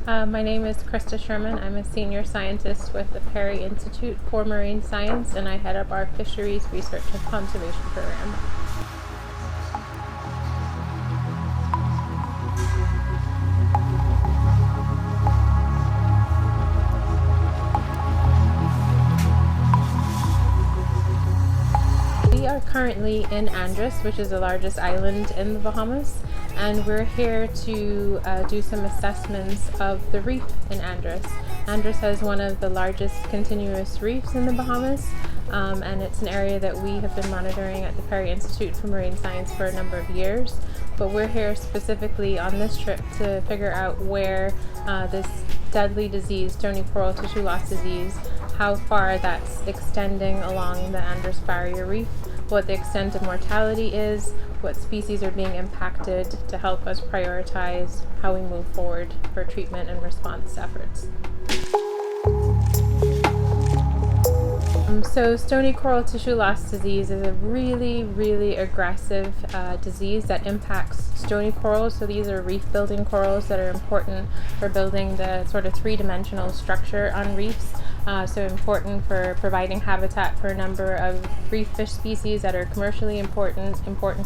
My name is Krista Sherman. I'm a senior scientist with the Perry Institute for Marine Science, and I head up our Fisheries Research and Conservation Program. We are currently in Andros, which is the largest island in the Bahamas, and we're here to do some assessments of the reef in Andros. Andros has one of the largest continuous reefs in the Bahamas, and it's an area that we have been monitoring at the Perry Institute for Marine Science for a number of years. But we're here specifically on this trip to figure out where this deadly disease, stony coral tissue loss disease, how far that's extending along the Andros Barrier Reef, what the extent of mortality is, what species are being impacted, to help us prioritize how we move forward for treatment and response efforts. So stony coral tissue loss disease is a really aggressive disease that impacts stony corals. So these are reef building corals that are important for building the sort of three-dimensional structure on reefs. So important for providing habitat for a number of reef fish species that are commercially important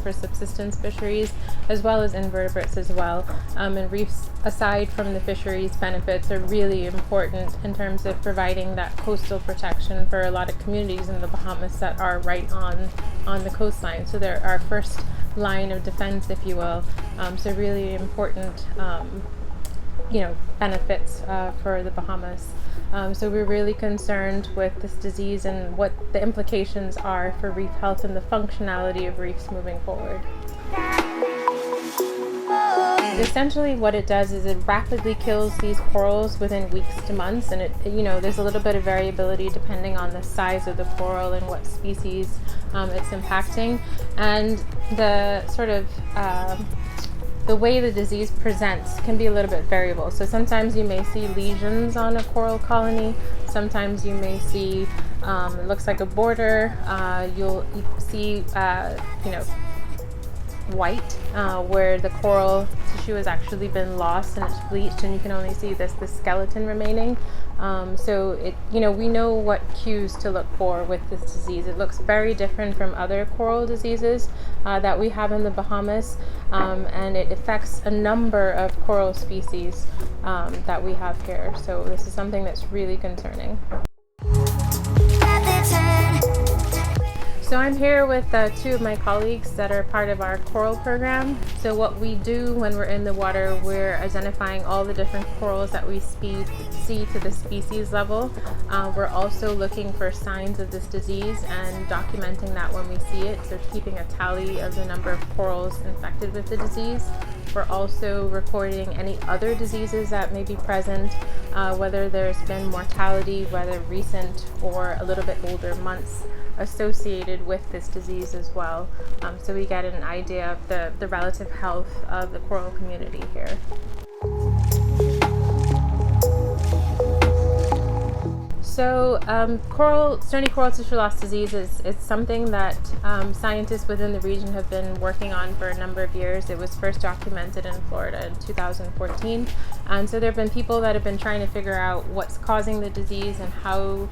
for subsistence fisheries, as well as invertebrates as well. And reefs, aside from the fisheries benefits, are really important in terms of providing that coastal protection for a lot of communities in the Bahamas that are right on the coastline. So they're our first line of defense, if you will. So really important benefits for the Bahamas. So we're really concerned with this disease and what the implications are for reef health and the functionality of reefs moving forward. Essentially what it does is it rapidly kills these corals within weeks to months, and there's a little bit of variability depending on the size of the coral and what species it's impacting, and the sort of the way the disease presents can be a little bit variable. So sometimes you may see lesions on a coral colony. Sometimes you may see it looks like a border. You'll see white where the coral tissue has actually been lost and it's bleached, and you can only see the skeleton remaining. So we know what cues to look for with this disease. It looks very different from other coral diseases that we have in the Bahamas, and it affects a number of coral species that we have here. So this is something that's really concerning. So I'm here with two of my colleagues that are part of our coral program. So what we do when we're in the water, we're identifying all the different corals that we see to the species level. We're also looking for signs of this disease and documenting that when we see it, so keeping a tally of the number of corals infected with the disease. We're also recording any other diseases that may be present, whether there's been mortality, whether recent or a little bit older months associated with this disease as well, so we get an idea of the relative health of the coral community here. So stony coral tissue loss disease is something that scientists within the region have been working on for a number of years. It was first documented in Florida in 2014, and so there have been people that have been trying to figure out what's causing the disease and how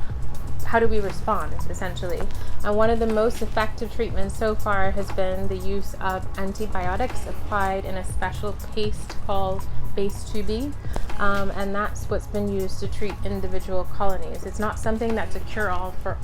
do we respond, essentially. And one of the most effective treatments so far has been the use of antibiotics applied in a special paste called base 2B, and that's what's been used to treat individual colonies. It's not something that's a cure-all for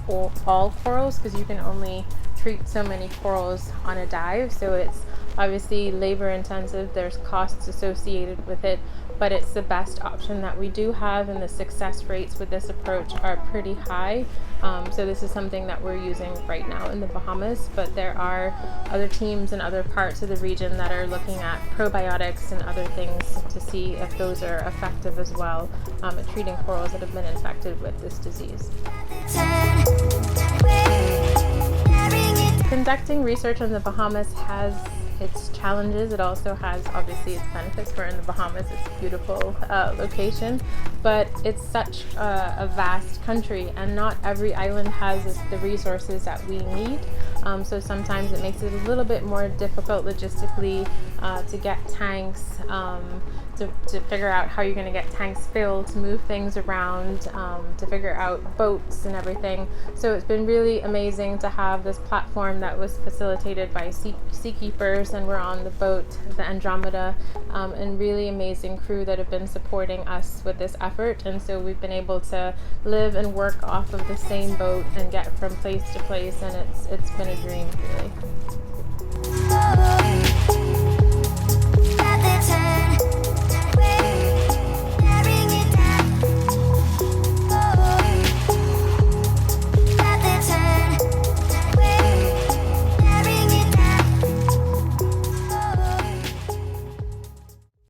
all corals, because you can only treat so many corals on a dive, so it's obviously labor intensive, there's costs associated with it, but it's the best option that we do have, and the success rates with this approach are pretty high. So this is something that we're using right now in the Bahamas, but there are other teams in other parts of the region that are looking at probiotics and other things to see if those are effective as well at treating corals that have been infected with this disease. Conducting research in the Bahamas has its challenges. It also has obviously its benefits. We're in the Bahamas, it's a beautiful location, but it's such a vast country, and not every island has the resources that we need. So sometimes it makes it a little bit more difficult logistically to get tanks, to to figure out how you're going to get tanks filled, to move things around, to figure out boats and everything. So it's been really amazing to have this platform that was facilitated by seakeepers, and we're on the boat, the Andromeda, and really amazing crew that have been supporting us with this effort. And so we've been able to live and work off of the same boat and get from place to place, and it's been a dream, really.